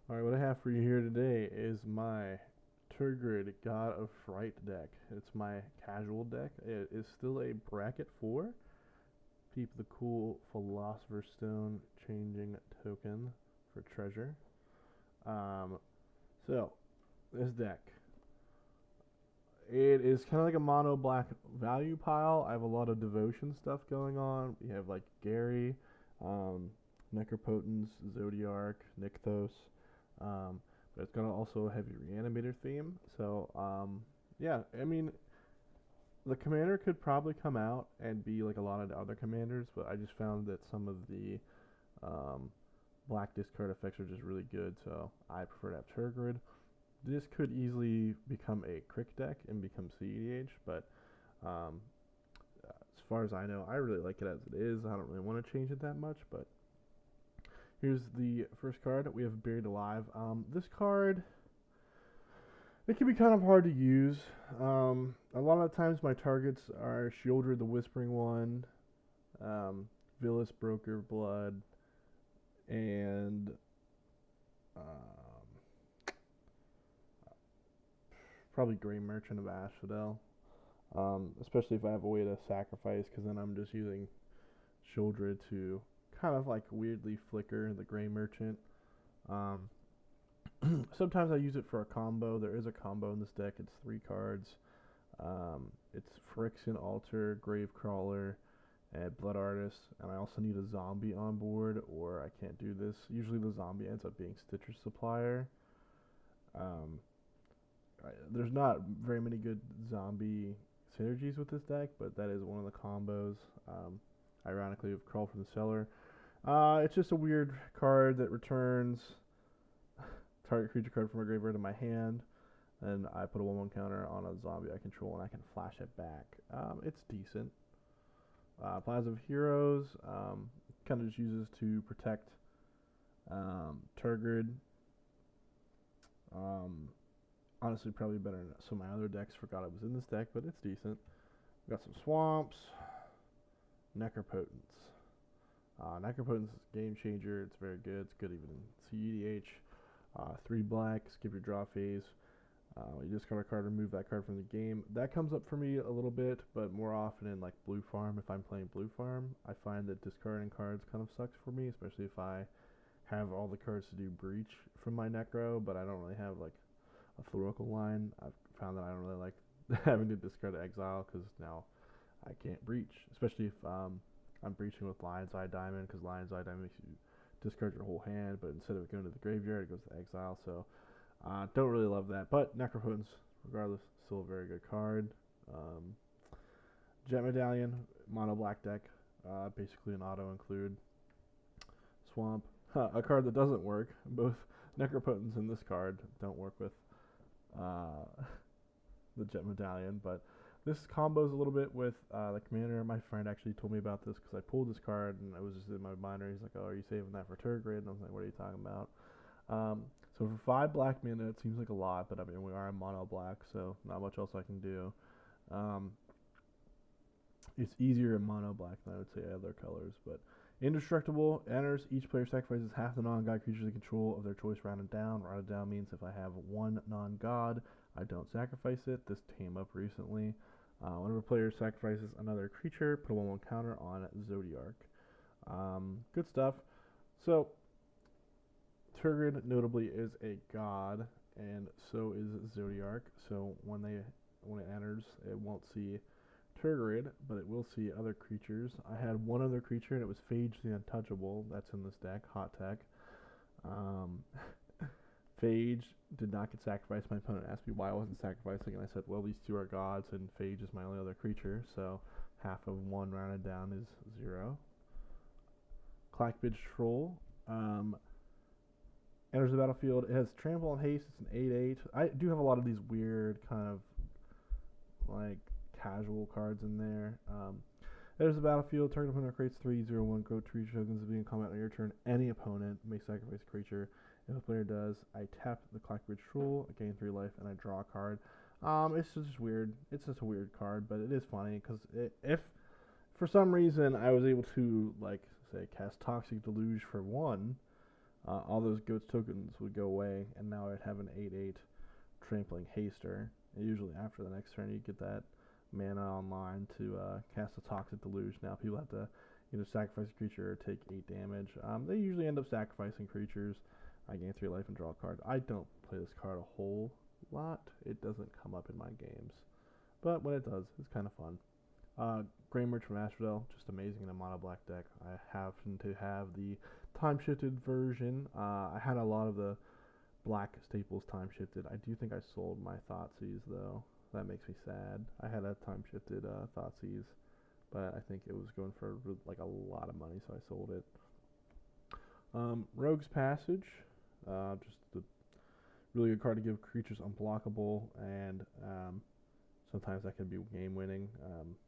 Alright, what I have for you here today is my Tergrid God of Fright deck. It's my casual deck. It is still a bracket 4. Keep the cool Philosopher's Stone changing token for treasure. Um, so, this deck. It is kind of like a mono black value pile. I have a lot of devotion stuff going on. We have like Gary, um, Necropotence, Zodiark, Nykthos. Um, but it's gonna also have a reanimator theme. So yeah, I mean the commander could probably come out and be like a lot of the other commanders, but I just found that some of the um, black discard effects are just really good. So I prefer to have Tergrid. This could easily become a Crick deck and become CEDH, but um, as far as I know, I really like it as it is. I don't really want to change it that much, but here's the first card. We have Buried Alive. This card, it can be kind of hard to use. A lot of times my targets are Shieldred the Whispering One, Vilis Broker Blood, and um, probably Grey Merchant of Asphodel. Especially if I have a way to sacrifice, because then I'm just using Shieldred to kind of like weirdly flicker the Grey Merchant. Um, Sometimes I use it for a combo. There is a combo in this deck. It's 3 cards. It's Phyrexian Altar, Gravecrawler, and Blood Artist. And I also need a zombie on board, or I can't do this. Usually the zombie ends up being Stitcher's Supplier. Um, there's not very many good zombie synergies with this deck, but that is one of the combos. Ironically, with Crawl from the Cellar. It's just a weird card that returns target creature card from a graveyard to my hand, and I put a 1/1 counter on a zombie I control, and I can flash it back. It's decent. Plasma of Heroes kind of just uses to protect Tergrid. Um, Honestly, probably better than some of my other decks. Forgot it was in this deck, but it's decent. We got some Swamps, Necropotence. Necropotence is a game changer. It's very good. It's good even in CEDH. 3 black, skip your draw phase. You discard a card, remove that card from the game. That comes up for me a little bit, but more often in like Blue Farm. If I'm playing Blue Farm, I find that discarding cards kind of sucks for me, especially if I have all the cards to do Breach from my Necro, but I don't really have like a Thorical line. I've found that I don't really like having to discard Exile because now I can't Breach, especially if I'm breaching with Lion's Eye Diamond, because Lion's Eye Diamond makes you discard your whole hand, but instead of it going to the graveyard, it goes to exile. So don't really love that. But Necropotence, regardless, still a very good card. Um, Jet Medallion, mono black deck, basically an auto include. Swamp, a card that doesn't work. Both Necropotence and this card don't work with uh, the Jet Medallion, but this combos a little bit with the commander. My friend actually told me about this because I pulled this card and I was just in my binder. He's like, "Oh, are you saving that for Tergrid?" And I was like, "What are you talking about?" So for 5 black mana, it seems like a lot, but I mean we are in mono black, so not much else I can do. Um, it's easier in mono black than I would say other colors, but indestructible enters. Each player sacrifices half the non-god creatures in control of their choice rounded down. Rounded down means if I have one non-god, I don't sacrifice it. This came up recently. Whenever a player sacrifices another creature, put a 1/1 counter on Zodiark. Good stuff. So Tergrid notably is a god, and so is Zodiark. So when it enters, it won't see Tergrid, but it will see other creatures. I had one other creature, and it was Phage the Untouchable. That's in this deck, hot tech. Um, Phage did not get sacrificed. My opponent asked me why I wasn't sacrificing, and I said, well, these two are gods, and Phage is my only other creature, so half of 1 rounded down is 0. Clackbidge Troll enters the battlefield. It has Trample and Haste. It's an 8/8. I do have a lot of these weird kind of like casual cards in there. There's the battlefield. Target opponent creates 3/0/1 go creature tokens being combat on your turn. Any opponent may sacrifice a creature. If a player does, I tap the Clackbridge Troll, I gain 3 life, and I draw a card. It's just weird. It's just a weird card, but it is funny because if for some reason I was able to like say cast Toxic Deluge for 1, all those goats tokens would go away, and now I'd have an 8/8 trampling haster. And usually after the next turn, you get that mana online to cast a toxic deluge. Now people have to sacrifice a creature or take 8 damage. They usually end up sacrificing creatures. I gain 3 life and draw a card. I don't play this card a whole lot. It doesn't come up in my games, but when it does, it's kind of fun. Grey Merch from Asphodel, just amazing in a mono black deck. I happen to have the time shifted version. I had a lot of the black staples time shifted. I do think I sold my Thoughtseize though. That makes me sad. I had a time shifted Thoughtseize, but I think it was going for like a lot of money, so I sold it. Rogue's Passage, just a really good card to give creatures unblockable, and sometimes that can be game winning.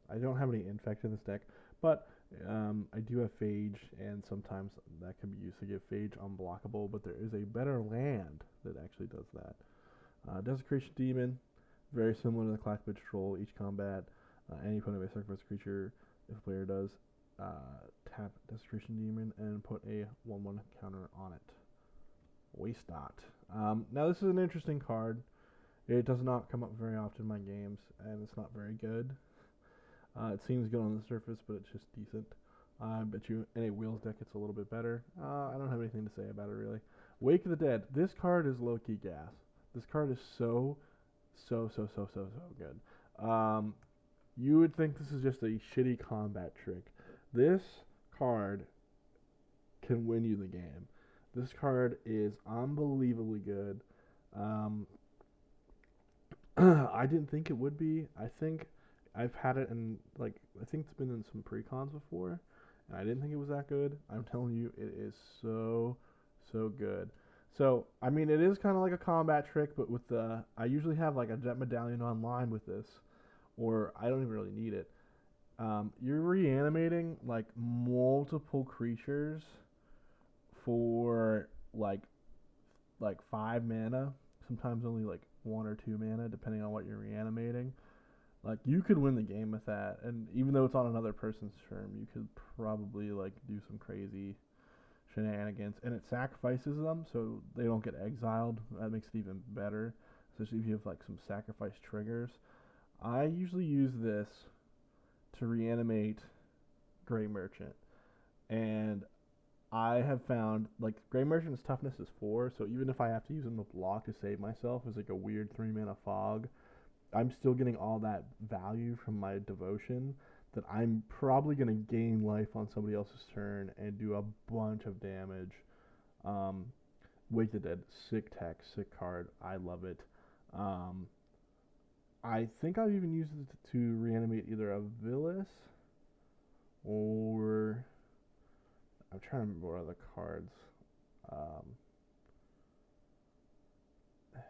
I don't have any infect in this deck, but I do have Phage, and sometimes that can be used to give Phage unblockable, but there is a better land that actually does that. Desecration Demon, very similar to the Clackbit Troll. Each combat, any opponent may sacrifice a creature. If a player does, tap Desecration Demon and put a 1/1 counter on it. Waste dot. Now this is an interesting card. It does not come up very often in my games, and it's not very good. It seems good on the surface, but it's just decent. I bet you in a Wheels deck it's a little bit better. I don't have anything to say about it, really. Wake of the Dead. This card is low-key gas. This card is so good. You would think this is just a shitty combat trick. This card can win you the game. This card is unbelievably good. I didn't think it would be. I think I've had it in, like, I think it's been in some pre-cons before, and I didn't think it was that good. I'm telling you, it is so good. So, I mean, it is kind of like a combat trick, but with the, I usually have, like, a Jet Medallion online with this, or I don't even really need it. You're reanimating, like, multiple creatures for, like 5 mana, sometimes only, like, 1 or 2 mana, depending on what you're reanimating. Like, you could win the game with that, and even though it's on another person's turn, you could probably, like, do some crazy shenanigans, and it sacrifices them, so they don't get exiled. That makes it even better, especially if you have, like, some sacrifice triggers. I usually use this to reanimate Grey Merchant, and I have found, like, Grey Merchant's toughness is 4, so even if I have to use him to block to save myself as, like, a weird 3-mana fog, I'm still getting all that value from my devotion that I'm probably going to gain life on somebody else's turn and do a bunch of damage. Wake the Dead, sick tech, sick card. I love it. I think I've even used it to reanimate either a Villas or... I'm trying to remember what other cards.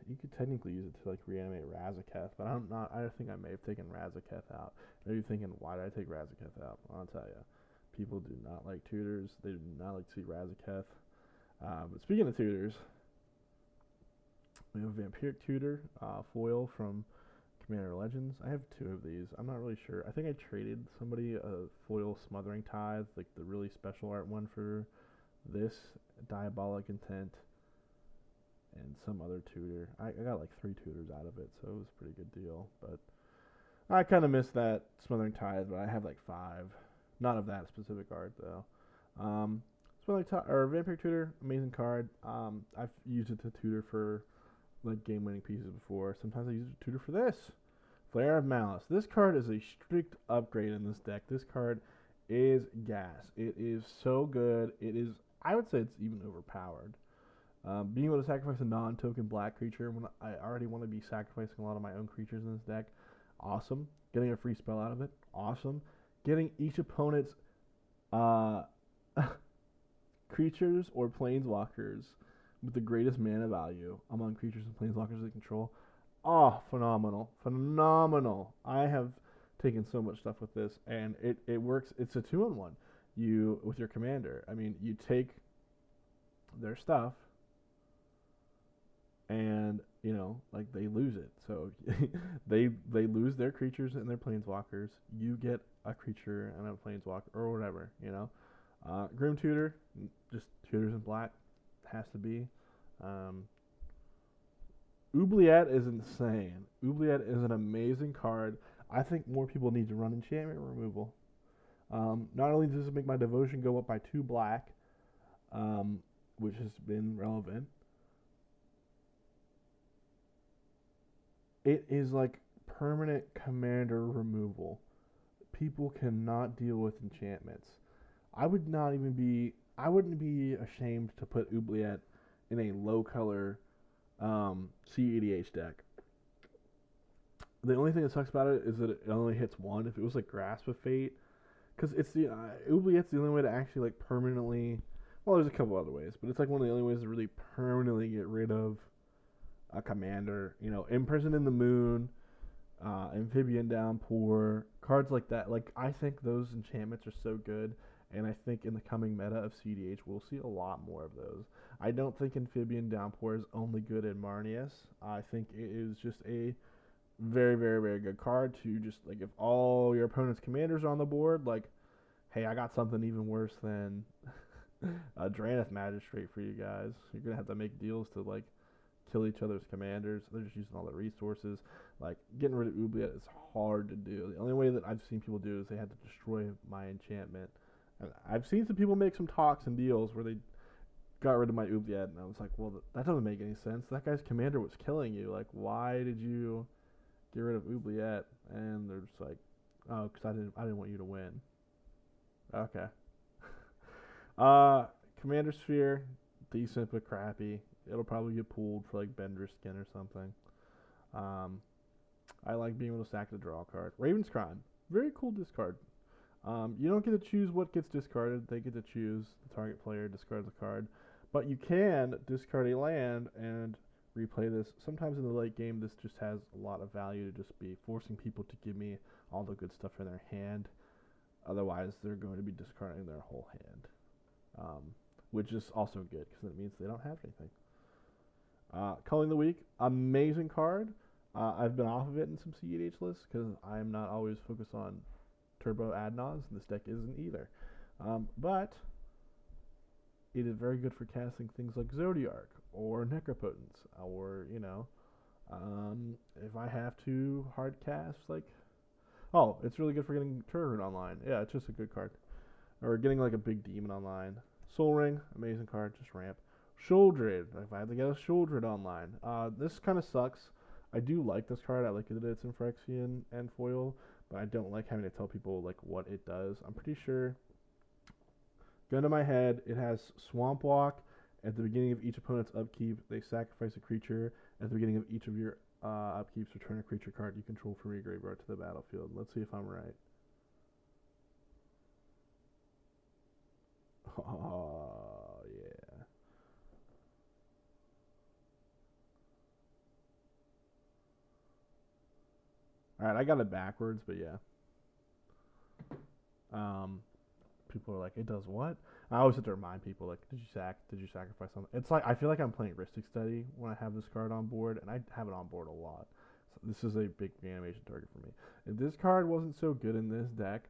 You could technically use it to, like, reanimate Razaketh, but I think I may have taken Razaketh out. Maybe you're thinking, why did I take Razaketh out? I'll tell you. People do not like tutors. They do not like to see Razaketh. But speaking of tutors, we have a Vampiric Tutor, foil from Commander Legends. I have 2 of these. I'm not really sure. I think I traded somebody a foil Smothering Tithe, like the really special art one for this, Diabolic Intent, and some other tutor. I got like 3 tutors out of it, so it was a pretty good deal. But I kind of missed that Smothering Tithe, but I have like 5. Not of that specific art, though. Smothering Tithe, or Vampiric Tutor, amazing card. I've used it to tutor for, like, game-winning pieces before. Sometimes I use it to tutor for this. Flare of Malice. This card is a strict upgrade in this deck. This card is gas. It is so good. It is, I would say it's even overpowered. Being able to sacrifice a non-token black creature when I already want to be sacrificing a lot of my own creatures in this deck, awesome. Getting a free spell out of it, awesome. Getting each opponent's creatures or planeswalkers with the greatest mana value among creatures and planeswalkers they control. Oh, phenomenal. Phenomenal. I have taken so much stuff with this, and it works. It's a 2-in-1. You, with your commander, I mean, you take their stuff, and, you know, like, they lose it. So they lose their creatures and their planeswalkers. You get a creature and a planeswalker, or whatever, you know. Grim Tutor, just tutors in black. has to be. Um, Oubliette is insane. Oubliette is an amazing card. I think more people need to run enchantment removal. Not only does it make my devotion go up by 2 black, um, which has been relevant, it is like permanent commander removal. People cannot deal with enchantments. I wouldn't be ashamed to put Oubliette in a low color CEDH deck. The only thing that sucks about it is that it only hits 1. If it was like Grasp of Fate, because it's the Oubliette's the only way to actually like permanently. Well, there's a couple other ways, but it's like one of the only ways to really permanently get rid of a commander. You know, Imprison in the Moon, Amphibian Downpour, cards like that. Like, I think those enchantments are so good, and I think in the coming meta of CDH, we'll see a lot more of those. I don't think Amphibian Downpour is only good in Marnius. I think it is just a very, very, very good card to just, like, if all your opponent's commanders are on the board, like, hey, I got something even worse than a Drannith Magistrate for you guys. You're going to have to make deals to, like, kill each other's commanders. They're just using all the resources. Like, getting rid of Oubliette is hard to do. The only way that I've seen people do is they had to destroy my enchantment. And I've seen some people make some talks and deals where they got rid of my Oubliette, and I was like, well, that doesn't make any sense. That guy's commander was killing you. Like, why did you get rid of Oubliette? And they're just like, oh, because I didn't want you to win. Okay. Commander Sphere, decent but crappy. It'll probably get pulled for like Bender's Skin or something. I like being able to sack the draw card. Raven's Crime, very cool discard. You don't get to choose what gets discarded. They get to choose. The target player discards the card. But you can discard a land and replay this. Sometimes in the late game, this just has a lot of value to just be forcing people to give me all the good stuff in their hand. Otherwise, they're going to be discarding their whole hand, which is also good because it means they don't have anything. Culling the Week, amazing card. I've been off of it in some CEDH lists because I'm not always focused on turbo Adnons, and this deck isn't either. But it is very good for casting things like Zodiark or Necropotence, or, you know, if I have to hard cast, like, oh, it's really good for getting Tergrid online. Yeah, it's just a good card. Or getting like a big demon online. Soul Ring, amazing card, just ramp. Sheoldred, if I had to get a Sheoldred online. This kind of sucks. I do like this card. I like that it's in Phyrexian and foil, but I don't like having to tell people like what it does. I'm pretty sure. Gun to my head, it has Swamp Walk. At the beginning of each opponent's upkeep, they sacrifice a creature. At the beginning of each of your upkeeps, return a creature card you control from your graveyard to the battlefield. Let's see if I'm right. Oh, yeah. Alright, I got it backwards, but yeah. People are like, it does what? I always have to remind people, like, did you sacrifice something? It's like, I feel like I'm playing Ristic Study when I have this card on board, and I have it on board a lot. So this is a big animation target for me. If this card wasn't so good in this deck,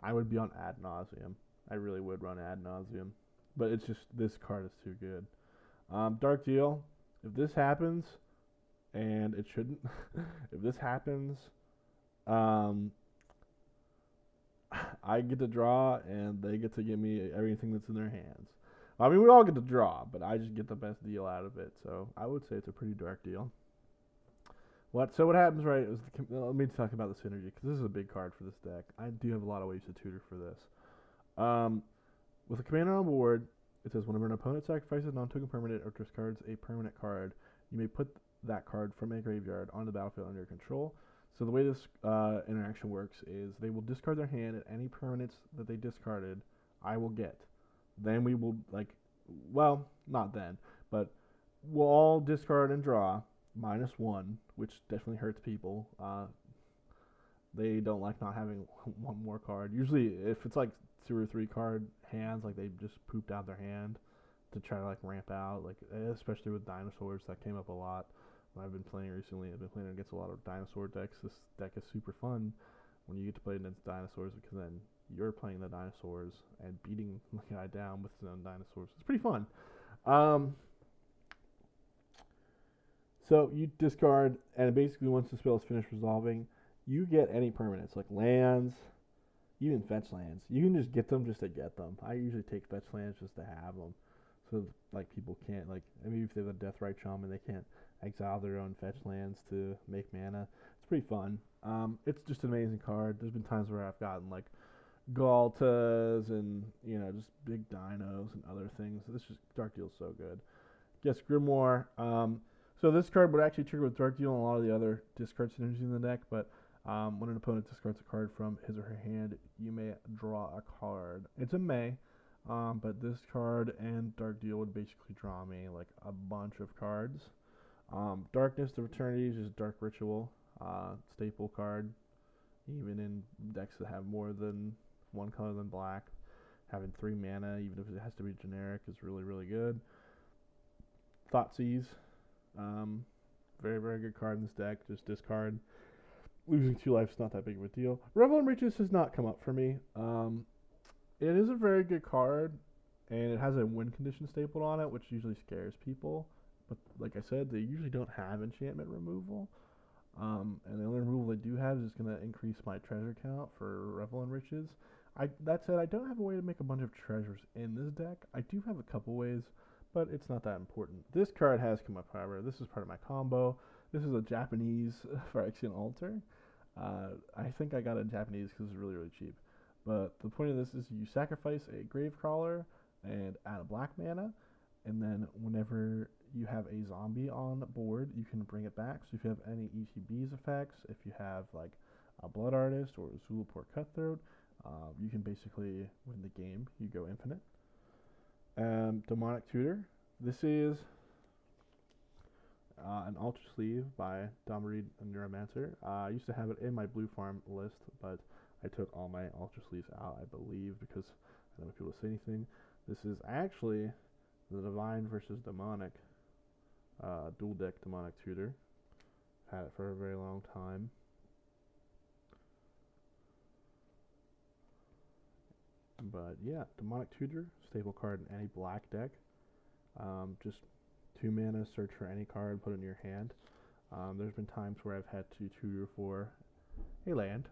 I would be on Ad Nauseam. I really would run Ad Nauseam. But it's just, this card is too good. Dark Deal, if this happens, and it shouldn't, if this happens, I get to draw, and they get to give me everything that's in their hands. I mean, we all get to draw, but I just get the best deal out of it. So I would say it's a pretty dark deal. So what happens, right, is let me talk about the synergy, because this is a big card for this deck. I do have a lot of ways to tutor for this. With a commander on board, it says whenever an opponent sacrifices a non-token permanent or discards a permanent card, you may put that card from a graveyard onto the battlefield under your control. So the way this interaction works is they will discard their hand, and any permanents that they discarded, I will get. Then we will, like, well, not then, but we'll all discard and draw -1, which definitely hurts people. They don't like not having one more card. Usually, if it's like 2 or 3 card hands, like they just pooped out their hand to try to like ramp out, like especially with dinosaurs, that came up a lot. I've been playing recently. I've been playing against a lot of dinosaur decks. This deck is super fun when you get to play against dinosaurs, because then you're playing the dinosaurs and beating the guy down with his own dinosaurs. It's pretty fun. Um, so you discard, and basically once the spell is finished resolving, you get any permanents like lands, even fetch lands. You can just get them just to get them. I usually take fetch lands just to have them, so like people can't like maybe if they have a Deathrite Shaman, they can't exile their own fetch lands to make mana. It's pretty fun. It's just an amazing card. There's been times where I've gotten like Galtas and just big dinos and other things. This just Dark Deal's so good. Yes, Grimoire. So this card would actually trigger with Dark Deal and a lot of the other discard synergies in the deck, but when an opponent discards a card from his or her hand, you may draw a card. It's a may, but this card and Dark Deal would basically draw me like a bunch of cards. Darkness of Eternity is just Dark Ritual, staple card. Even in decks that have more than one color than black, having 3 mana, even if it has to be generic, is really, really good. Thoughtseize, very, very good card in this deck. Just discard. Losing 2 life is not that big of a deal. Revel in Riches has not come up for me. It is a very good card, and it has a win condition stapled on it, which usually scares people. But like I said, they usually don't have enchantment removal. And the only removal they do have is going to increase my treasure count for Revel in Riches. That said, I don't have a way to make a bunch of treasures in this deck. I do have a couple ways, but it's not that important. This card has come up, however. This is part of my combo. This is a Japanese Phyrexian Altar. I think I got it in Japanese because it's really, really cheap. But the point of this is you sacrifice a Gravecrawler and add a black mana, and then whenever you have a zombie on board, you can bring it back. So if you have any ETB's effects, if you have like a Blood Artist or a Zulaport Cutthroat, you can basically win the game. You go infinite. Demonic Tutor. This is an Ultra Sleeve by Domreed Neuromancer. I used to have it in my Blue Farm list, but I took all my Ultra Sleeves out, I believe, because I don't want people to say anything. This is actually the Divine versus Demonic dual deck Demonic Tutor. Had it for a very long time. But yeah, Demonic Tutor, staple card in any black deck. Just 2 mana, search for any card, put it in your hand. There's been times where I've had to tutor for a land.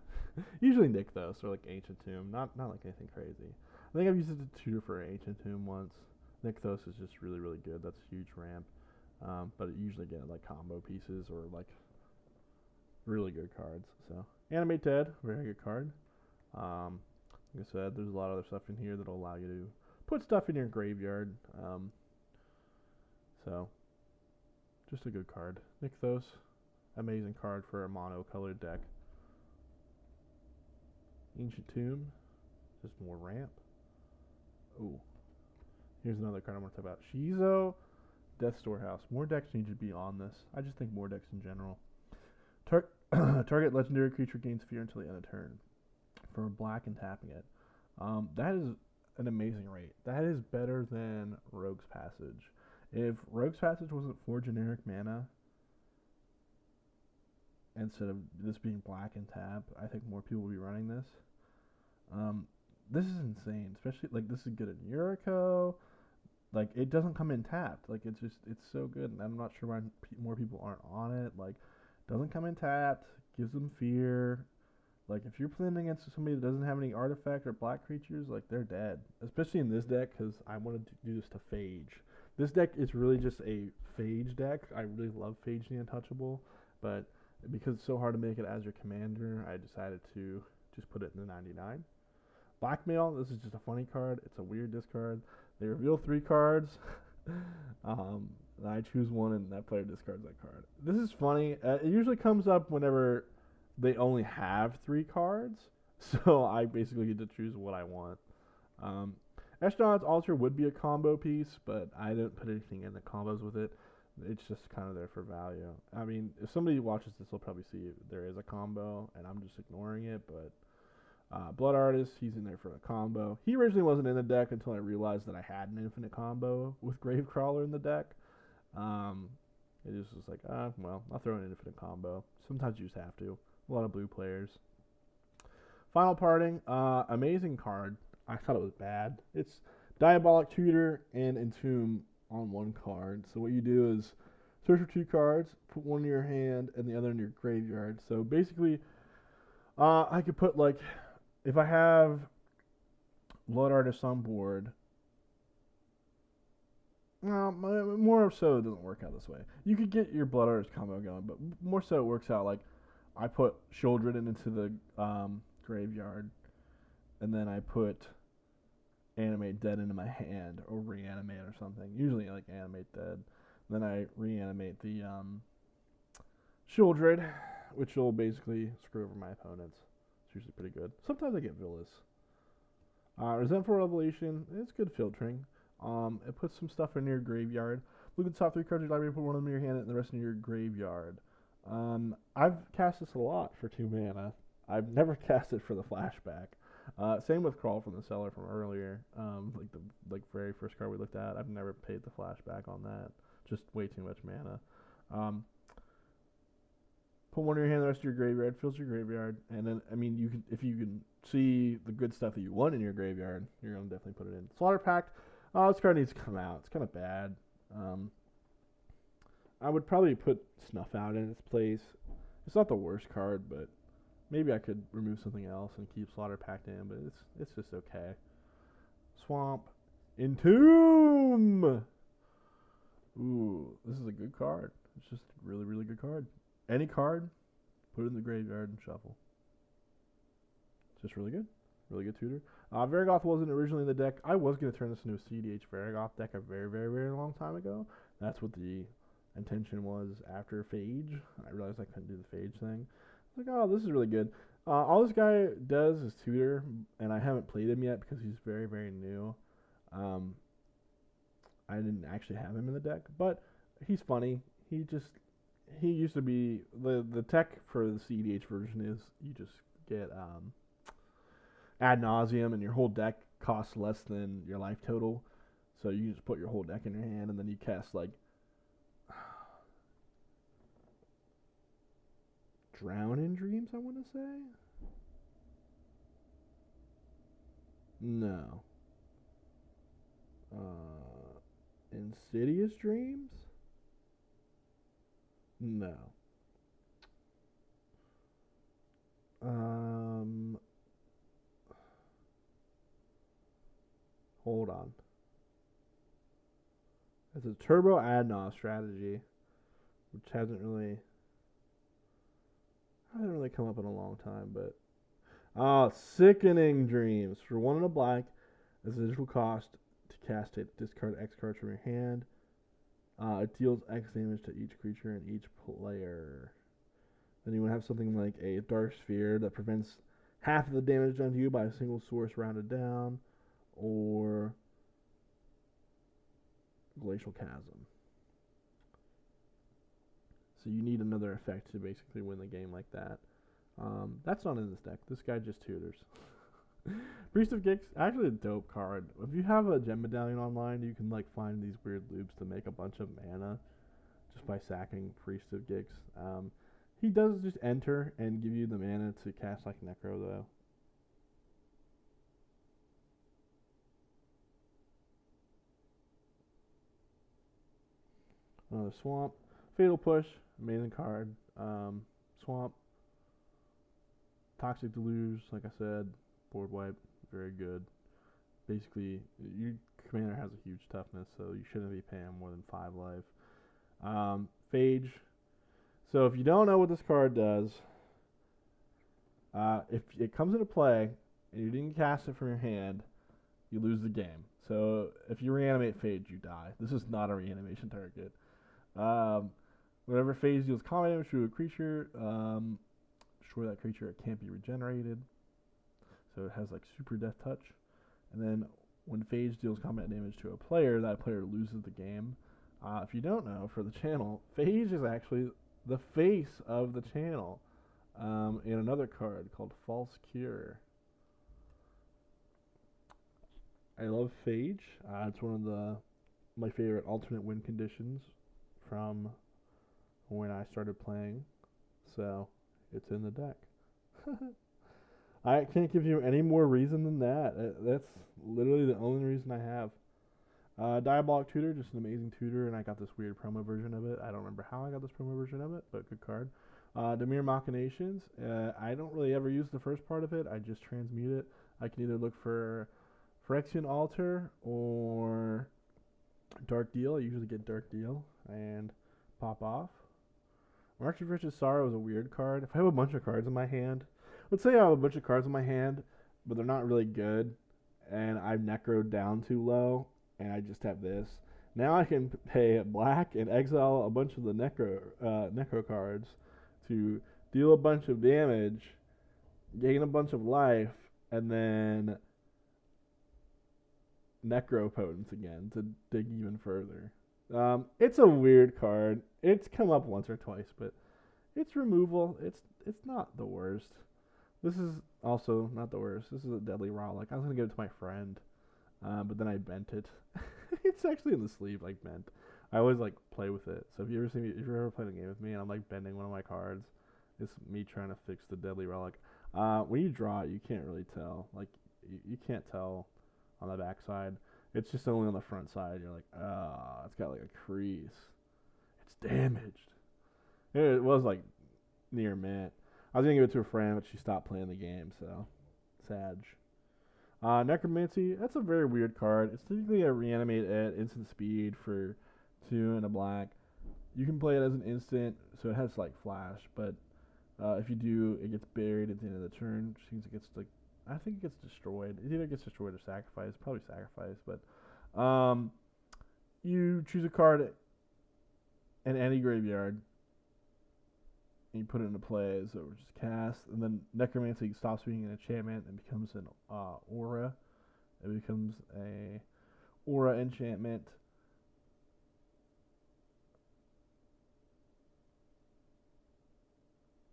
Usually Nykthos or like Ancient Tomb, not like anything crazy. I think I've used it to tutor for Ancient Tomb once. Nykthos is just really, really good. That's a huge ramp. But it usually get like combo pieces or like really good cards. So Animate Dead, very good card. Like I said, there's a lot of other stuff in here that'll allow you to put stuff in your graveyard. So just a good card. Nykthos, amazing card for a mono-colored deck. Ancient Tomb, just more ramp. Ooh, here's another card I want to talk about. Shizo, Death Storehouse. More decks need to be on this. I just think more decks in general. Target legendary creature gains fear until the end of turn. For black and tapping it. That is an amazing rate. That is better than Rogue's Passage. If Rogue's Passage wasn't 4 generic mana, instead of this being black and tap, I think more people would be running this. This is insane. Especially, like, this is good in Yuriko. Like, it doesn't come in tapped. Like, it's so good. And I'm not sure why more people aren't on it. Like, doesn't come in tapped. Gives them fear. Like, if you're playing against somebody that doesn't have any artifact or black creatures, like, they're dead. Especially in this deck, because I wanted to do this to Phage. This deck is really just a Phage deck. I really love Phage the Untouchable, but because it's so hard to make it as your commander, I decided to just put it in the 99. Blackmail, this is just a funny card. It's a weird discard. They reveal 3 cards. I choose one, and that player discards that card. This is funny. It usually comes up whenever they only have 3 cards, so I basically get to choose what I want. Astronaut's Altar would be a combo piece, but I didn't put anything in the combos with it. It's just kind of there for value. I mean, if somebody watches this, they'll probably see there is a combo, and I'm just ignoring it, but Blood Artist, he's in there for a combo. He originally wasn't in the deck until I realized that I had an infinite combo with Gravecrawler in the deck. It just was like, well, I'll throw in an infinite combo. Sometimes you just have to. A lot of blue players. Final Parting, amazing card. I thought it was bad. It's Diabolic Tutor and Entomb on one card. So what you do is search for 2 cards, put one in your hand and the other in your graveyard. So basically, I could put like, if I have Blood Artist on board, more so it doesn't work out this way. You could get your Blood Artist combo going, but more so it works out like I put Shieldred into the graveyard, and then I put Animate Dead into my hand, or Reanimate or something. Usually like Animate Dead. Then I reanimate the Shieldred, which will basically screw over my opponents. It's usually pretty good. Sometimes I get Villas. Resentful Revelation, it's good filtering. It puts some stuff in your graveyard. Look at the top 3 cards of your library, put one of them in your hand and the rest in your graveyard. I've cast this a lot for 2 mana. I've never cast it for the flashback. Same with Crawl from the Cellar from earlier. Like the very first card we looked at. I've never paid the flashback on that. Just way too much mana. Put one in your hand, the rest of your graveyard, fills your graveyard, and then you can, if you can see the good stuff that you want in your graveyard, you're gonna definitely put it in. Slaughter Pact. This card needs to come out. It's kind of bad. I would probably put Snuff Out in its place. It's not the worst card, but maybe I could remove something else and keep Slaughter Pact in. But it's just okay. Swamp. Entomb. Ooh, this is a good card. It's just a really, really good card. Any card, put it in the graveyard and shuffle. It's just really good. Really good tutor. Vargoth wasn't originally in the deck. I was going to turn this into a CDH Vargoth deck a very, very, very long time ago. That's what the intention was after Phage. I realized I couldn't do the Phage thing. I was like, oh, this is really good. All this guy does is tutor, and I haven't played him yet because he's very, very new. I didn't actually have him in the deck, but he's funny. He used to be, the tech for the CDH version is you just get ad nauseum, and your whole deck costs less than your life total. So you just put your whole deck in your hand, and then you cast like Drown in Dreams, I want to say? No. Insidious Dreams? No. Hold on. It's a Turbo Adnos strategy, which hasn't really come up in a long time, but Sickening Dreams. For 1 and a black, as an additional cost to cast it, discard X cards from your hand. It deals X damage to each creature and each player. Then you would have something like a Dark Sphere that prevents half of the damage done to you by a single source rounded down, or Glacial Chasm. So you need another effect to basically win the game like that. That's not in this deck. This guy just tutors. Priest of Gix, actually a dope card. If you have a gem medallion online, you can like find these weird loops to make a bunch of mana just by sacking Priest of Gix. He does just enter and give you the mana to cast like Necro though. Another Swamp. Fatal Push, amazing card. Swamp. Toxic Deluge, like I said, board wipe, very good. Basically, your commander has a huge toughness, so you shouldn't be paying more than 5 life. Phage. So if you don't know what this card does, if it comes into play and you didn't cast it from your hand, you lose the game. So if you reanimate Phage, you die. This is not a reanimation target. Whenever Phage deals combat damage to a creature, destroy that creature, it can't be regenerated. So it has like super death touch. And then when Phage deals combat damage to a player, that player loses the game. If you don't know, for the channel, Phage is actually the face of the channel in another card called False Cure. I love Phage. It's one of my favorite alternate win conditions from when I started playing. So it's in the deck. I can't give you any more reason than that. That's literally the only reason I have. Diabolic Tutor, just an amazing tutor, and I got this weird promo version of it. I don't remember how I got this promo version of it, but good card. Demir Machinations. I don't really ever use the first part of it. I just transmute it. I can either look for Phyrexian Altar or Dark Deal. I usually get Dark Deal and pop off. March of Rich's Sorrow is a weird card. If I have a bunch of cards in my hand, let's say I have a bunch of cards in my hand, but they're not really good, and I've necroed down too low, and I just have this. Now I can pay black and exile a bunch of the necro cards to deal a bunch of damage, gain a bunch of life, and then necropotence again to dig even further. It's a weird card. It's come up once or twice, but its removal, it's not the worst. This is also not the worst. This is a deadly relic. I was gonna give it to my friend, but then I bent it. It's actually in the sleeve, like bent. I always like play with it. So if you ever played a game with me and I'm like bending one of my cards, it's me trying to fix the deadly relic. When you draw it, you can't really tell. Like you can't tell on the backside. It's just only on the front side. You're like, it's got like a crease. It's damaged. It was like near mint. I was gonna give it to a friend, but she stopped playing the game, so sad. Necromancy, that's a very weird card. It's typically a reanimate at instant speed for 2 and a black. You can play it as an instant, so it has like flash, but if you do, it gets buried at the end of the turn, which means it gets like, I think it gets destroyed. It either gets destroyed or sacrificed. Probably sacrificed, but you choose a card in any graveyard and you put it into play, so it just cast, and then Necromancy stops being an enchantment and becomes an aura. It becomes a aura enchantment.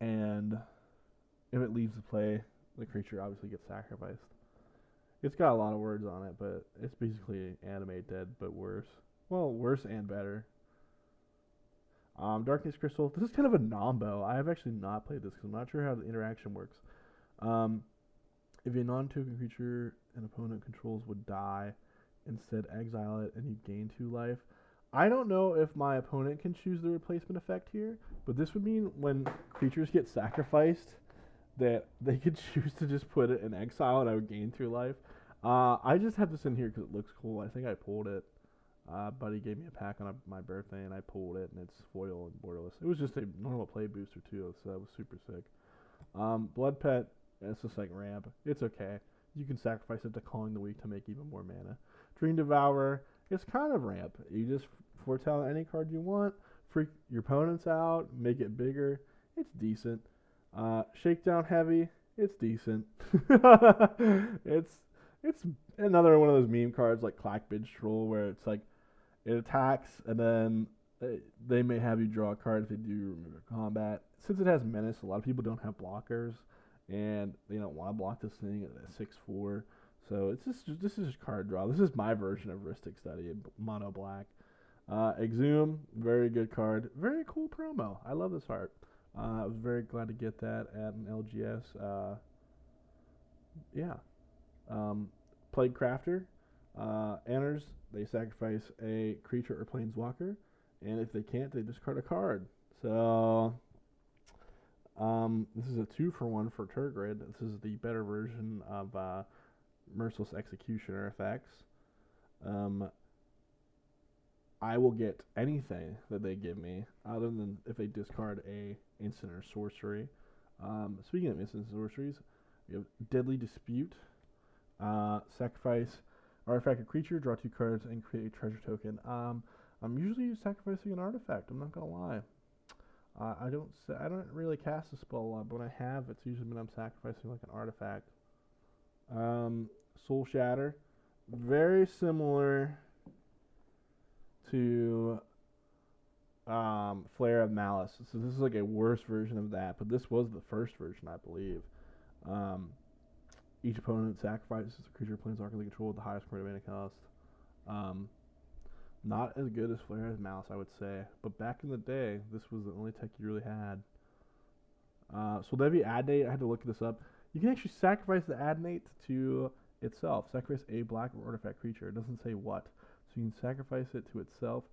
And if it leaves the play, the creature obviously gets sacrificed. It's got a lot of words on it, but it's basically animate dead, but worse. Well, worse and better. Darkness Crystal. This is kind of a nombo. I have actually not played this because I'm not sure how the interaction works. If a non-token creature an opponent controls would die, instead exile it and you gain 2 life. I don't know if my opponent can choose the replacement effect here, but this would mean when creatures get sacrificed that they could choose to just put it in exile and I would gain 2 life. I just have this in here because it looks cool. I think I pulled it. Buddy gave me a pack on my birthday, and I pulled it, and it's foil and borderless. It was just a normal play booster, too, so that was super sick. Blood Pet, it's just like ramp. It's okay. You can sacrifice it to Calling the Weak to make even more mana. Dream Devourer, it's kind of ramp. You just foretell any card you want, freak your opponents out, make it bigger. It's decent. Shakedown Heavy, it's decent. It's another one of those meme cards like Clackbid Stroll where it's like it attacks and then they may have you draw a card if they do remove combat. Since it has menace, a lot of people don't have blockers and they don't want to block this thing at 6/4. So this is just card draw. This is my version of Ristic Study in mono black. Exhume, very good card. Very cool promo. I love this art. I was very glad to get that at an LGS. Yeah. Plague Crafter enters. They sacrifice a creature or planeswalker, and if they can't, they discard a card. So this is a 2-for-1 for Tergrid. This is the better version of Merciless Executioner effects. I will get anything that they give me, other than if they discard a instant or sorcery. Speaking of instant sorceries, we have Deadly Dispute. Sacrifice artifact a creature, draw 2 cards, and create a treasure token. I'm usually sacrificing an artifact. I'm not gonna lie. I don't really cast a spell a lot, but when I have, it's usually when I'm sacrificing like an artifact. Soul Shatter, very similar to Flare of Malice. So this is like a worse version of that, but this was the first version, I believe. Each opponent sacrifices a creature or planeswalker they control with the highest card mana cost. Not as good as Flare of Malice, I would say. But back in the day, this was the only tech you really had. So Devi Adnate, I had to look this up. You can actually sacrifice the Adnate to itself. Sacrifice a black artifact creature. It doesn't say what. So you can sacrifice it to itself,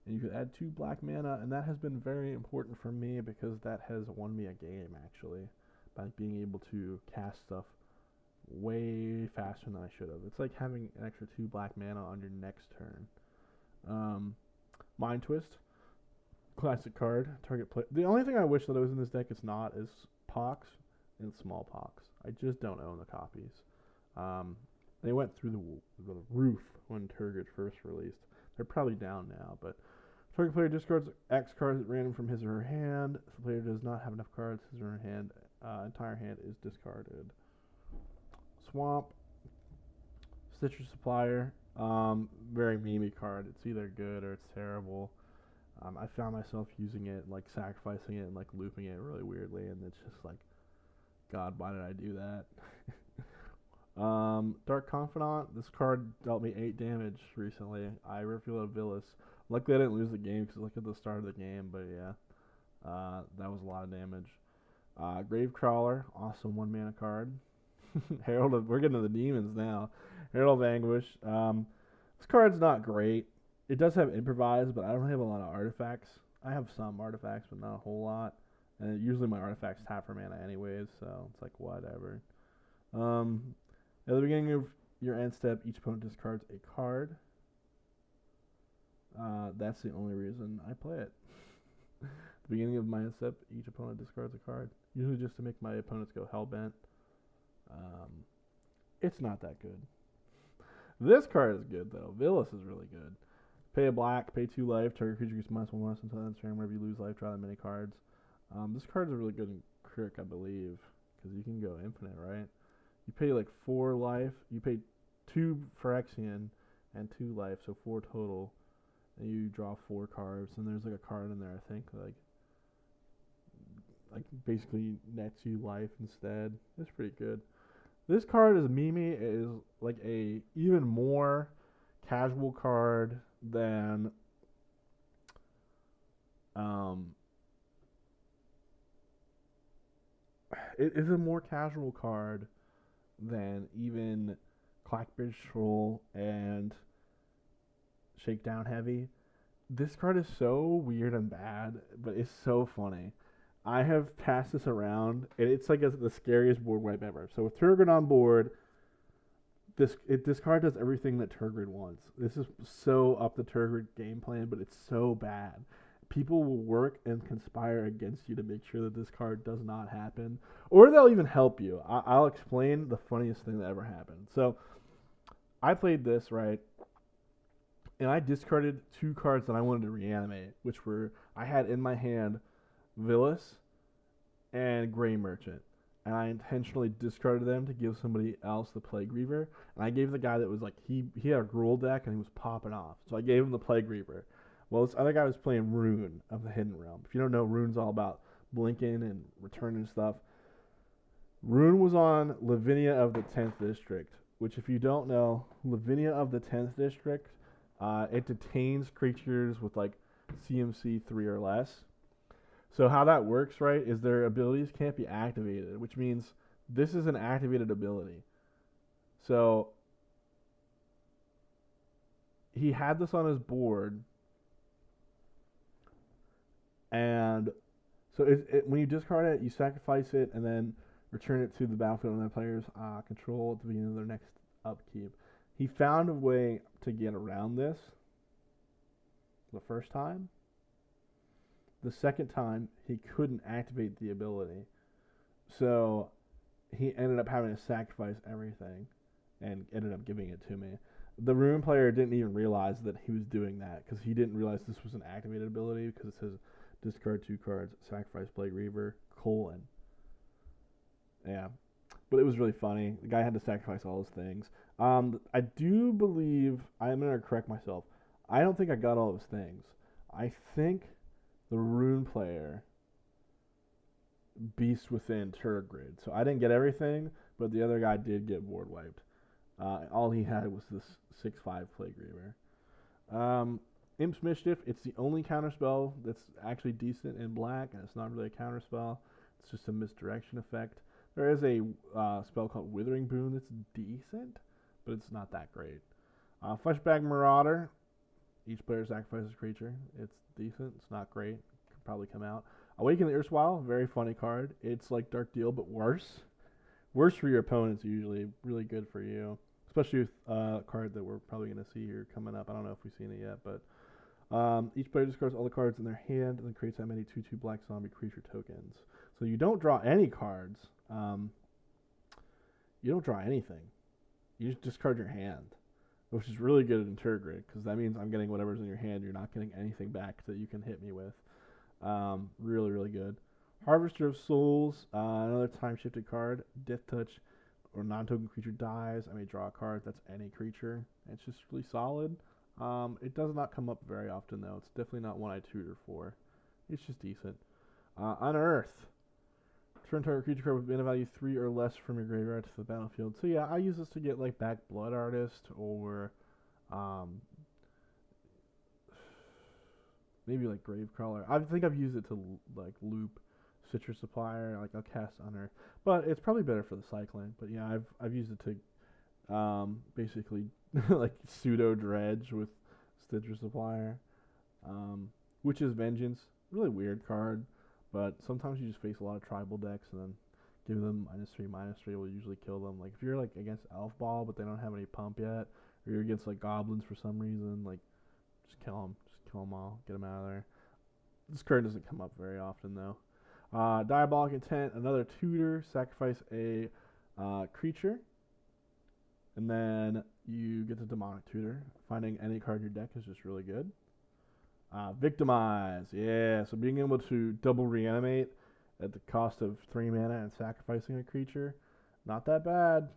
and you can add 2 black mana, and that has been very important for me because that has won me a game, actually, by being able to cast stuff way faster than I should have. It's like having an extra 2 black mana on your next turn. Mind Twist, classic card, target play. The only thing I wish that it was in this deck it's not is Pox and Smallpox. I just don't own the copies. They went through the roof when Tergrid first released. They're probably down now, but target player discards X cards at random from his or her hand. If the player does not have enough cards, his or her hand, entire hand is discarded. Swamp, Citrus Supplier, very memey card. It's either good or it's terrible. I found myself using it, like sacrificing it and like looping it really weirdly, and it's just like, God, why did I do that? Dark Confidant. This card dealt me 8 damage recently. I revealed a Villas. Luckily, I didn't lose the game because look at the start of the game, but yeah, that was a lot of damage. Gravecrawler, awesome 1 mana card. Herald of, we're getting to the demons now. Herald of Anguish. This card's not great. It does have improvise, but I don't have a lot of artifacts. I have some artifacts, but not a whole lot. And usually my artifacts tap for mana anyways, so it's like whatever. At the beginning of your end step, each opponent discards a card. That's the only reason I play it. At the beginning of my end step, each opponent discards a card. Usually just to make my opponents go hellbent. It's not that good. This card is good, though. Villas is really good. Pay a black, pay 2 life, target creature gets -1/- until end turn. Whenever you lose life, draw that many cards. This card is really good in Crick, I believe, because you can go infinite, right? You pay like 4 life. You pay 2 Phyrexian and 2 life, so 4 total. And you draw 4 cards, and there's like a card in there, I think, like basically nets you life instead. It's pretty good. This card is Mimi. It is like a even more casual card than it is a more casual card than even Clackbridge Troll and Shakedown Heavy. This card is so weird and bad, but it's so funny. I have passed this around, and it's like the scariest board wipe ever. So with Tergrid on board, this card does everything that Tergrid wants. This is so up the Tergrid game plan, but it's so bad. People will work and conspire against you to make sure that this card does not happen, or they'll even help you. I'll explain the funniest thing that ever happened. So I played this, right, and I discarded 2 cards that I wanted to reanimate, which were, I had in my hand Villas and Grey Merchant, and I intentionally discarded them to give somebody else the Plague Reaver, and I gave the guy that was like, he had a Gruul deck and he was popping off, so I gave him the Plague Reaver. Well, this other guy was playing Rune of the Hidden Realm. If you don't know, Rune's all about blinking and returning stuff. Rune was on Lavinia of the 10th District, which if you don't know, Lavinia of the 10th District, it detains creatures with like CMC 3 or less. So how that works, right, is their abilities can't be activated, which means this is an activated ability. So he had this on his board, and so when you discard it, you sacrifice it, and then return it to the battlefield on the player's control at the beginning of their next upkeep. He found a way to get around this the first time. The second time, he couldn't activate the ability. So he ended up having to sacrifice everything and ended up giving it to me. The Rune player didn't even realize that he was doing that because he didn't realize this was an activated ability because it says discard 2 cards, sacrifice Plague Reaver, : Yeah. But it was really funny. The guy had to sacrifice all his things. I do believe, I'm going to correct myself, I don't think I got all of his things. I think the Rune player beast within Tergrid. So I didn't get everything, but the other guy did get board wiped. All he had was this 6/5 Plague Reaver. Imp's Mischief, it's the only counterspell that's actually decent in black, and it's not really a counterspell. It's just a misdirection effect. There is a spell called Withering Boon that's decent, but it's not that great. Fleshbag Marauder, Each player sacrifices a creature. It's decent. It's not great. Could probably come out. Awaken the Erstwhile, very funny card. It's like Dark Deal, but worse. Worse for your opponents usually. Really good for you. Especially with a card that we're probably going to see here coming up. I don't know if we've seen it yet, but each player discards all the cards in their hand and then creates that many 2/2 black zombie creature tokens. So you don't draw any cards. You don't draw anything. You just discard your hand, which is really good in Tergrid because that means I'm getting whatever's in your hand. You're not getting anything back that you can hit me with. Really, really good. Harvester of Souls, another time-shifted card. Death Touch or non-token creature dies. I may draw a card. That's any creature. It's just really solid. It does not come up very often, though. It's definitely not one I tutor for. It's just decent. Unearth. Turn target creature card with mana value 3 or less from your graveyard to the battlefield. So yeah, I use this to get like back Blood Artist or maybe like Gravecrawler. I think I've used it to like loop Citrus Supplier. Like I'll cast Unearth, but it's probably better for the cycling. But yeah, I've used it to basically like pseudo dredge with Citrus Supplier, Witch's Vengeance. Really weird card. But sometimes you just face a lot of tribal decks and then give them -3/-3 will usually kill them. Like if you're like against Elf Ball but they don't have any pump yet, or you're against like goblins for some reason, like just kill them. Just kill them all. Get them out of there. This card doesn't come up very often though. Diabolic Intent, another tutor. Sacrifice a creature. And then you get the Demonic Tutor. Finding any card in your deck is just really good. Victimize, yeah. So being able to double reanimate at the cost of 3 mana and sacrificing a creature, not that bad.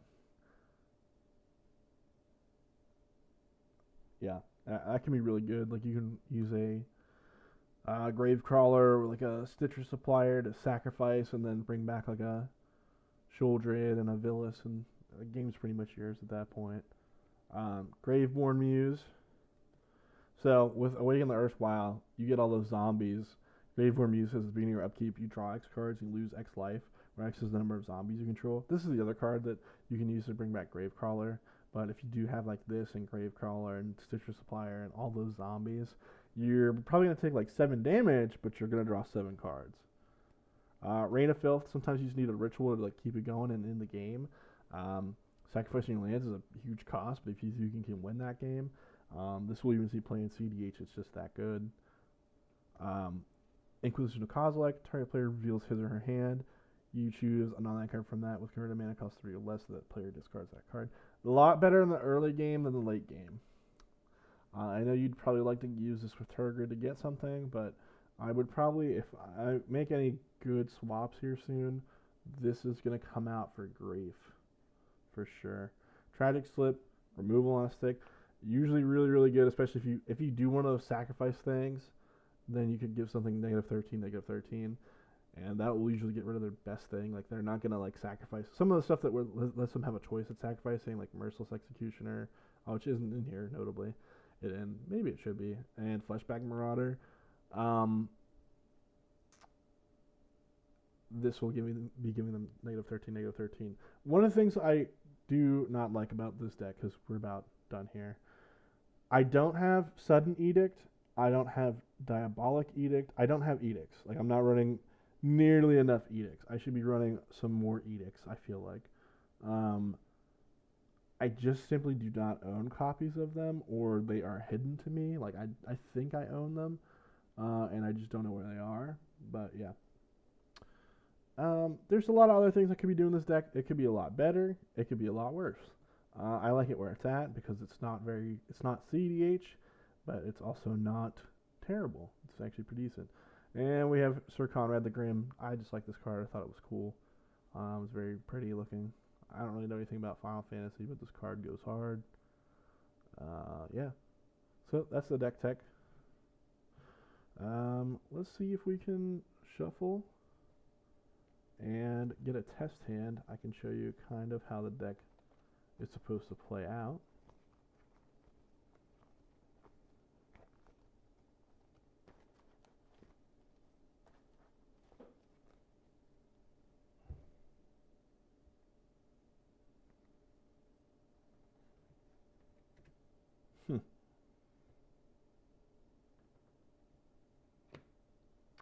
Yeah, that can be really good. Like you can use a Gravecrawler or like a Stitcher Supplier to sacrifice and then bring back like a Shuldred and a Villas, and the game's pretty much yours at that point. Graveborn Muse. So, with Awaken the Erstwhile, you get all those zombies. Graveborn Muse says at the beginning of your upkeep, you draw X cards, you lose X life, where X is the number of zombies you control. This is the other card that you can use to bring back Gravecrawler. But if you do have like this and Gravecrawler and Stitcher Supplier and all those zombies, you're probably going to take like 7 damage, but you're going to draw 7 cards. Rain of Filth, sometimes you just need a ritual to like keep it going and in the game. Sacrificing your lands is a huge cost, but if you can win that game, this will even see play in CDH. It's just that good. Inquisition of Kozilek. Target player reveals his or her hand. You choose a non-land card from that with converted mana cost 3 or less, so that player discards that card. A lot better in the early game than the late game. I know you'd probably like to use this with Tergrid to get something, but I would probably, if I make any good swaps here soon, this is going to come out for grief. For sure. Tragic Slip, removal on a stick. Usually really, really good, especially if you do one of those sacrifice things, then you could give something -13, and that will usually get rid of their best thing. Like they're not gonna like sacrifice some of the stuff that lets them have a choice at sacrificing, like Merciless Executioner, which isn't in here notably, and maybe it should be, and Fleshback Marauder. This will be giving them -13. One of the things I do not like about this deck, because we're about done here, I don't have Sudden Edict. I don't have Diabolic Edict. I don't have Edicts. Like, I'm not running nearly enough Edicts. I should be running some more Edicts, I feel like. I just simply do not own copies of them, or they are hidden to me. Like, I think I own them, and I just don't know where they are. But, yeah. There's a lot of other things I could be doing this deck. It could be a lot better. It could be a lot worse. I like it where it's at because it's not CDH, but it's also not terrible. It's actually pretty decent. And we have Sir Conrad the Grim. I just like this card. I thought it was cool. It was very pretty looking. I don't really know anything about Final Fantasy, but this card goes hard. Yeah. So that's the deck tech. Let's see if we can shuffle and get a test hand. I can show you kind of how the deck is supposed to play out.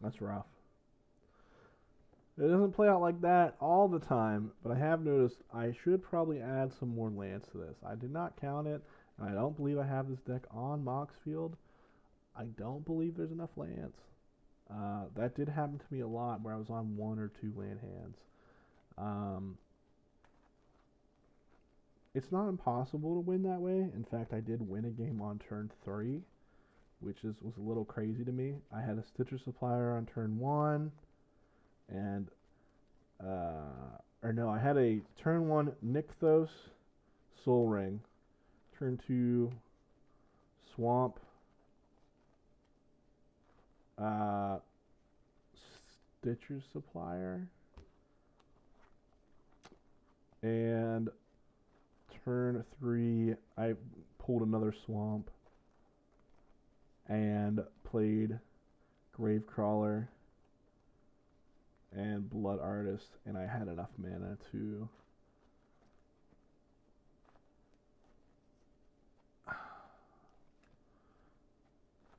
That's rough. It doesn't play out like that all the time, but I have noticed I should probably add some more lands to this. I did not count it, and I don't believe I have this deck on Moxfield. I don't believe there's enough lands. That did happen to me a lot where I was on 1 or 2 land hands. It's not impossible to win that way. In fact, I did win a game on turn 3, which was a little crazy to me. I had a Stitcher Supplier on turn 1, and I had a turn 1 Nykthos Soul Ring, turn 2 Swamp, Stitcher Supplier, and turn 3 I pulled another Swamp and played Gravecrawler and Blood Artist, and I had enough mana to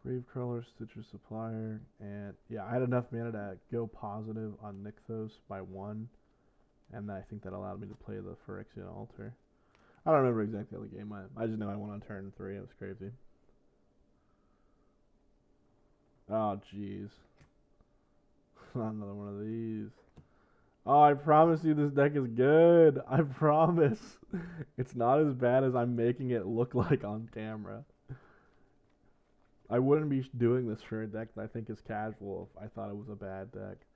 Gravecrawler, Stitcher Supplier, and yeah, I had enough mana to go positive on Nykthos by 1, and I think that allowed me to play the Phyrexian Altar. I don't remember exactly how the game went. I just know I won on turn 3. It was crazy. Oh, jeez. Another one of these. Oh, I promise you this deck is good. I promise. It's not as bad as I'm making it look like on camera. I wouldn't be doing this for a deck that I think is casual if I thought it was a bad deck.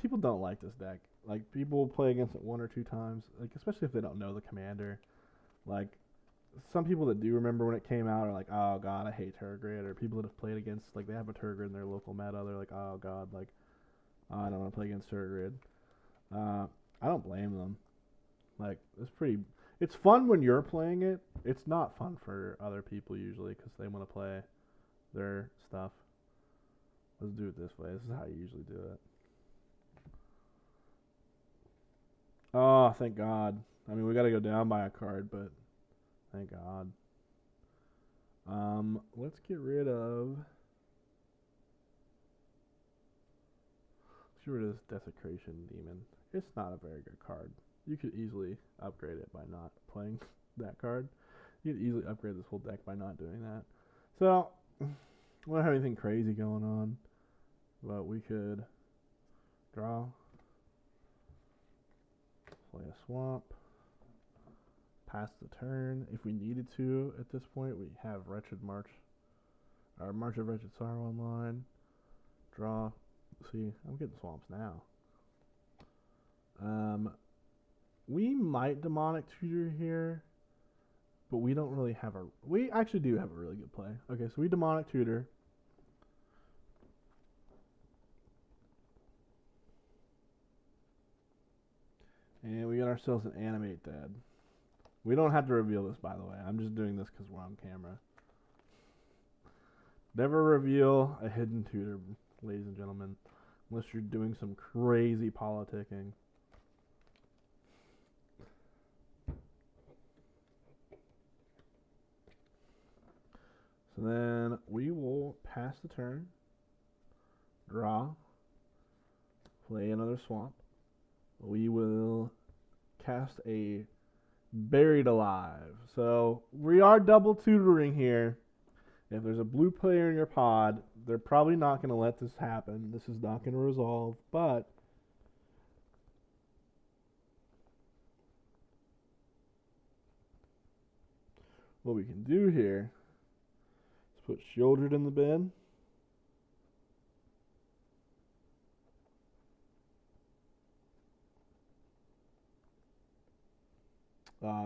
People don't like this deck. Like, people play against it 1 or 2 times, like, especially if they don't know the commander. Like, some people that do remember when it came out are like, oh god, I hate Tergrid. Or people that have played against, like, they have a Tergrid in their local meta, they're like, oh god, like, I don't want to play against Tergrid. I don't blame them. Like, it's fun when you're playing it. It's not fun for other people usually because they want to play their stuff. Let's do it this way. This is how you usually do it. Oh, thank God. I mean, we got to go down by a card, but thank God. Let's get rid of this Desecration Demon. It's not a very good card. You could easily upgrade it by not playing that card. You could easily upgrade this whole deck by not doing that. So, we don't have anything crazy going on, but we could draw, play a swamp, pass the turn if we needed to. At this point, we have March of Wretched Sorrow online. Draw. See, I'm getting swamps now. We might Demonic Tutor here, but we don't really have a... We actually do have a really good play. Okay, so we Demonic Tutor. And we got ourselves an Animate Dead. We don't have to reveal this, by the way. I'm just doing this because we're on camera. Never reveal a hidden tutor, ladies and gentlemen, unless you're doing some crazy politicking. So then we will pass the turn, draw, play another swamp. We will cast a Buried Alive. So we are double tutoring here. If there's a blue player in your pod, they're probably not going to let this happen. This is not going to resolve, but what we can do here is put Shieldred in the bin.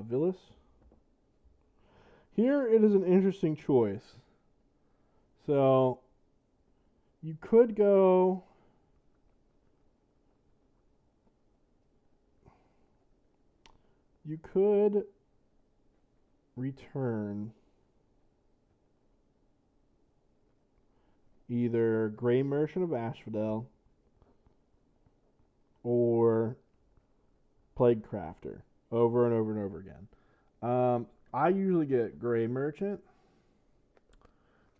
Villas. Here it is an interesting choice. So you could go return either Grey Merchant of Asphodel or Plague Crafter over and over and over again. I usually get Grey Merchant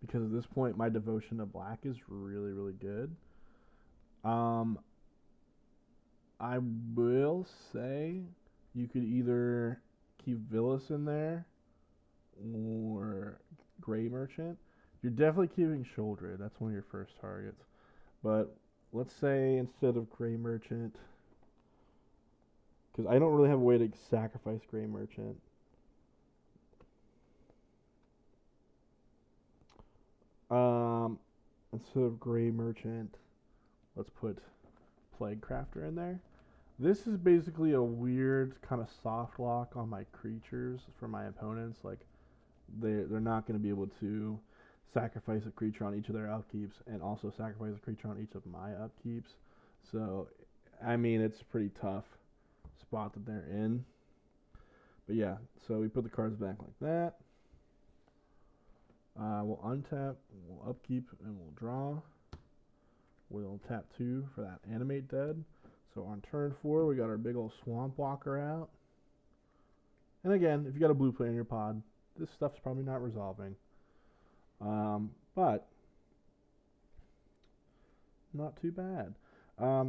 because at this point my devotion to black is really, really good. Um, I will say you could either keep Villas in there or Gray Merchant. You're definitely keeping Shoulder. That's one of your first targets. But let's say instead of Gray Merchant, because I don't really have a way to sacrifice Gray Merchant. Instead of Gray Merchant, let's put Plague Crafter in there. This is basically a weird kind of soft lock on my creatures for my opponents. Like they're not going to be able to sacrifice a creature on each of their upkeeps and also sacrifice a creature on each of my upkeeps. So, I mean, it's a pretty tough spot that they're in. But yeah, so we put the cards back like that. We'll untap, we'll upkeep, and we'll draw. We'll tap 2 for that Animate Dead. So on turn 4, we got our big old Swamp Walker out. And again, if you got a blue player in your pod, this stuff's probably not resolving. But not too bad.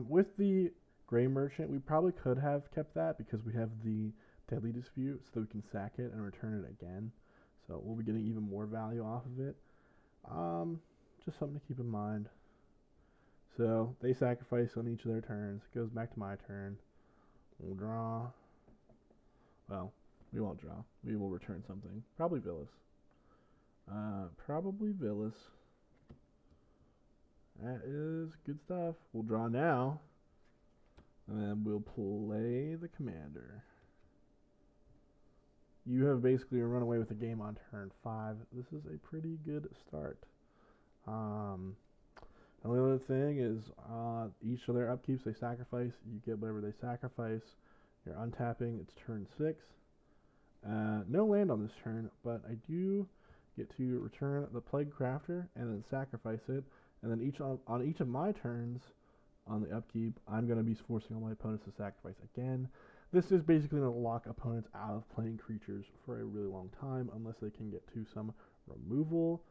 With the Gray Merchant, we probably could have kept that because we have the Deadly Dispute so that we can sack it and return it again. So we'll be getting even more value off of it. Just something to keep in mind. So they sacrifice on each of their turns. It goes back to my turn. We'll draw. Well, we won't draw. We will return something. Probably Villas. Probably Villas. That is good stuff. We'll draw now. And then we'll play the commander. You have basically run away with the game on turn 5. This is a pretty good start. The only other thing is each of their upkeeps they sacrifice. You get whatever they sacrifice. You're untapping. It's turn 6. No land on this turn, but I do get to return the Plague Crafter and then sacrifice it. And then on each of my turns on the upkeep, I'm going to be forcing all my opponents to sacrifice again. This is basically going to lock opponents out of playing creatures for a really long time unless they can get to some removal,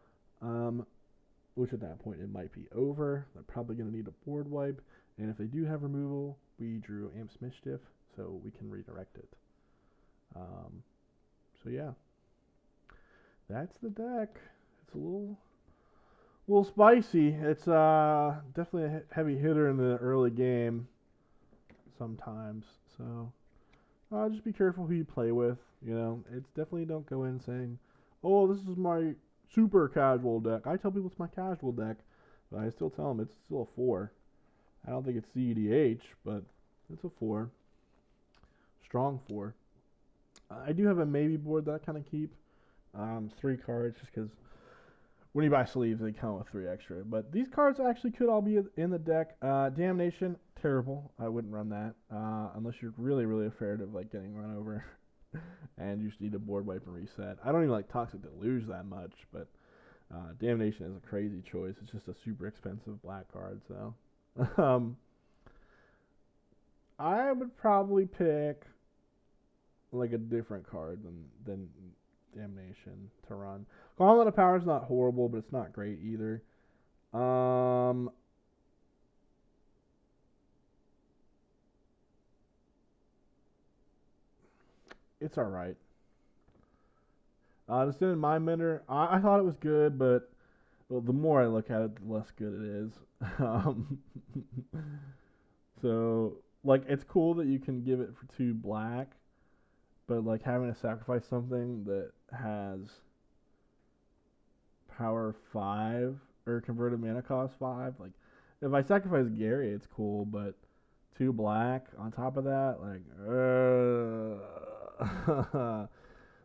which at that point it might be over. They're probably going to need a board wipe, and if they do have removal, we drew Amp's Mischief, so we can redirect it. So yeah, that's the deck. It's a little spicy. It's definitely a heavy hitter in the early game sometimes, so just be careful who you play with. You know, it's definitely don't go in saying, oh, this is my super casual deck. I tell people it's my casual deck, but I still tell them it's still a 4. I don't think it's CEDH, but it's a 4. Strong 4. I do have a maybe board that I kind of keep. 3 cards just because when you buy sleeves, they come with 3 extra. But these cards actually could all be in the deck. Damnation, terrible. I wouldn't run that unless you're really, really afraid of like getting run over and you just need a board wipe and reset. I don't even like Toxic Deluge that much, but Damnation is a crazy choice. It's just a super expensive black card, so I would probably pick like a different card than Damnation to run. Gauntlet of Power is not horrible, but it's not great either. It's alright. The Extended Mind Bender, I thought it was good, but well, the more I look at it, the less good it is. So, like, it's cool that you can give it for 2 black, but like having to sacrifice something that has power 5 or converted mana cost 5, like if I sacrifice Gary, it's cool, but 2 black on top of that, like,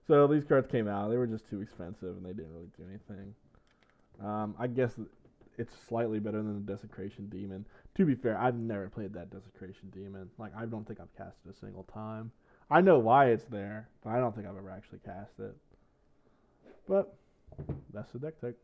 so these cards came out. They were just too expensive, and they didn't really do anything. I guess it's slightly better than the Desecration Demon. To be fair, I've never played that Desecration Demon. Like, I don't think I've cast it a single time. I know why it's there, but I don't think I've ever actually cast it. But that's the deck tech.